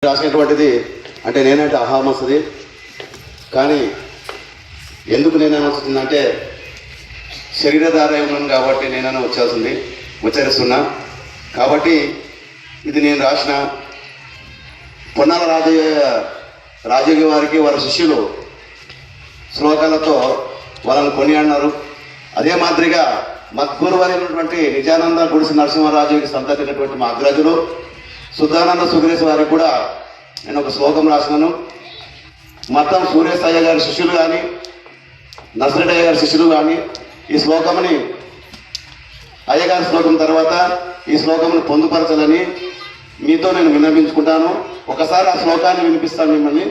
రాసినటువంటిది అంటే నేనంటే అహామస్తుంది. కానీ ఎందుకు నేనేమొస్తుందంటే శరీరధారయం ఉన్నాను కాబట్టి నేనైనా వచ్చేస్తుంది ఉచ్చరిస్తున్నా. కాబట్టి ఇది నేను రాసిన పొన్నాల రాజయోగి వారికి వారి శిష్యులు శ్లోకాలతో వాళ్ళని కొనియాడినారు. అదే మాదిరిగా మద్గురువైనటువంటి నిజానంద గుడిసి నరసింహరాజుకి సంతతినటువంటి మా అగ్రజులు సుధానంద సుగ్రేష్ వారికి కూడా నేను ఒక శ్లోకం రాసినాను. మొత్తం సూర్యేశ్ అయ్య గారి శిష్యులు కానీ నర్సరెడ్డి గారి శిష్యులు కానీ ఈ శ్లోకముని అయ్యగారి శ్లోకం తర్వాత ఈ శ్లోకమును పొందుపరచాలని మీతో నేను విన్నపించుకుంటాను. ఒకసారి ఆ శ్లోకాన్ని వినిపిస్తాను మిమ్మల్ని.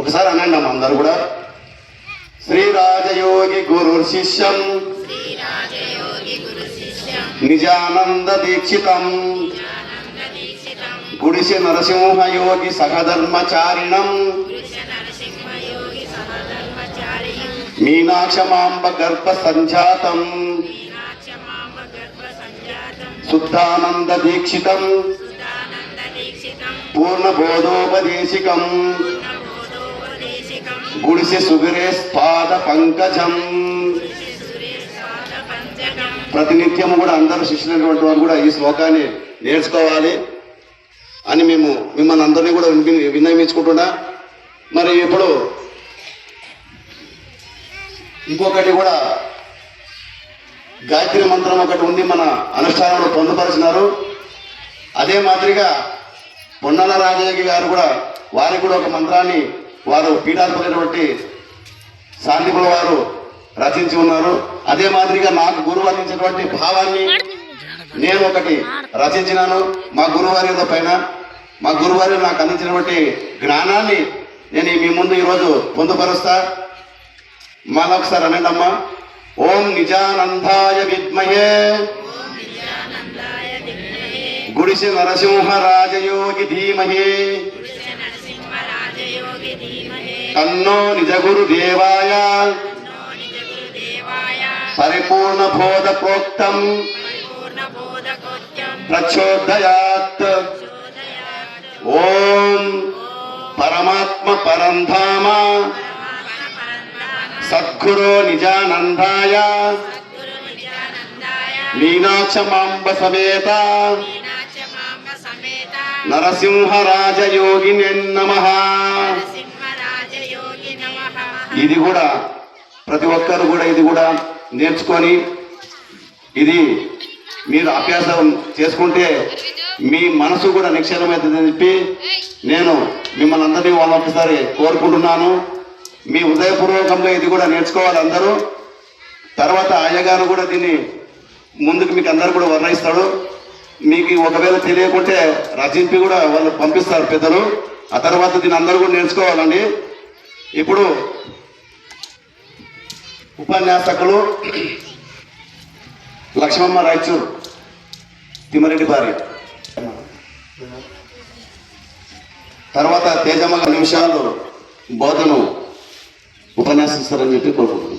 ఒకసారి అనండి అమ్మ అందరూ కూడా. శ్రీరాజయోగి గురు శిష్యం నిజానంద దీక్షితం గుడిసి నరసింహయోగి సహధర్మచారిణం మీనాక్షమాంబ గర్భ సంజాతం శుద్ధానంద దీక్షితం పూర్ణబోధోపదేశికం గుడిసి సుగిరేశ్ పాద పంకజం. ప్రతినిత్యము కూడా అందరూ శిష్యులైనటువంటి వారు కూడా ఈ శ్లోకాన్ని నేర్చుకోవాలి అని మేము మిమ్మల్ని అందరినీ కూడా విన్నవించుకుంటున్నా. మరి ఇప్పుడు ఇంకొకటి కూడా గాయత్రి మంత్రం ఒకటి ఉంది, మన అనుష్ఠానంలో పొందుపరిచినారు. అదే మాదిరిగా పొన్నాల రాజయోగి గారు కూడా వారికి కూడా ఒక మంత్రాన్ని వారు పీఠాధిపతులైనటువంటి శాంతిపుల వారు రచించి ఉన్నారు. అదే మాదిరిగా నాకు గురువు అందించినటువంటి భావాన్ని నేను ఒకటి రచించినాను. మా గురువారి పైన మా గురువారి నాకు అందించినటువంటి జ్ఞానాన్ని నేను మీ ముందు ఈరోజు పొందుపరుస్తా. మళ్ళొకసారి అనండి అమ్మా. ఓం నిజానందాయ విద్మహే గుడిసి నరసింహరాజయోగి ధీమహి తన్నో నిజ గురు దేవాయ పరిపూర్ణ బోధ ప్రోక్తం ప్రచోదయాత్. ఓం పరమాత్మ పరంధామ సద్గురు నిజానందాయ మీనాక్షమాంబ సమేత నరసింహరాజయోగినే నమః. ఇది కూడా ప్రతి ఒక్కరు కూడా ఇది కూడా నేర్చుకొని ఇది మీరు అభ్యాసం చేసుకుంటే మీ మనసు కూడా నిక్షేపమవుతుందని చెప్పి నేను మిమ్మల్ని అందరినీ ఒకసారి కోరుకుంటున్నాను. మీ హృదయపూర్వకంగా ఇది కూడా నేర్చుకోవాలి అందరూ. తర్వాత అయ్యగారు కూడా దీన్ని ముందుకు మీకు అందరూ కూడా వర్ణిస్తాడు. మీకు ఒకవేళ తెలియకుంటే రచింపి కూడా వాళ్ళు పంపిస్తారు పెద్దలు. ఆ తర్వాత దీన్ని అందరూ కూడా నేర్చుకోవాలండి. ఇప్పుడు ఉపన్యాసకులు లక్ష్మమ్మ రాయచూర్ తిమ్మరెడ్డి భార్య, తర్వాత తేజమ్మ నిమిషాలు బోధను ఉపన్యాసిస్తారని చెప్పి కోరుకుంటున్నాను.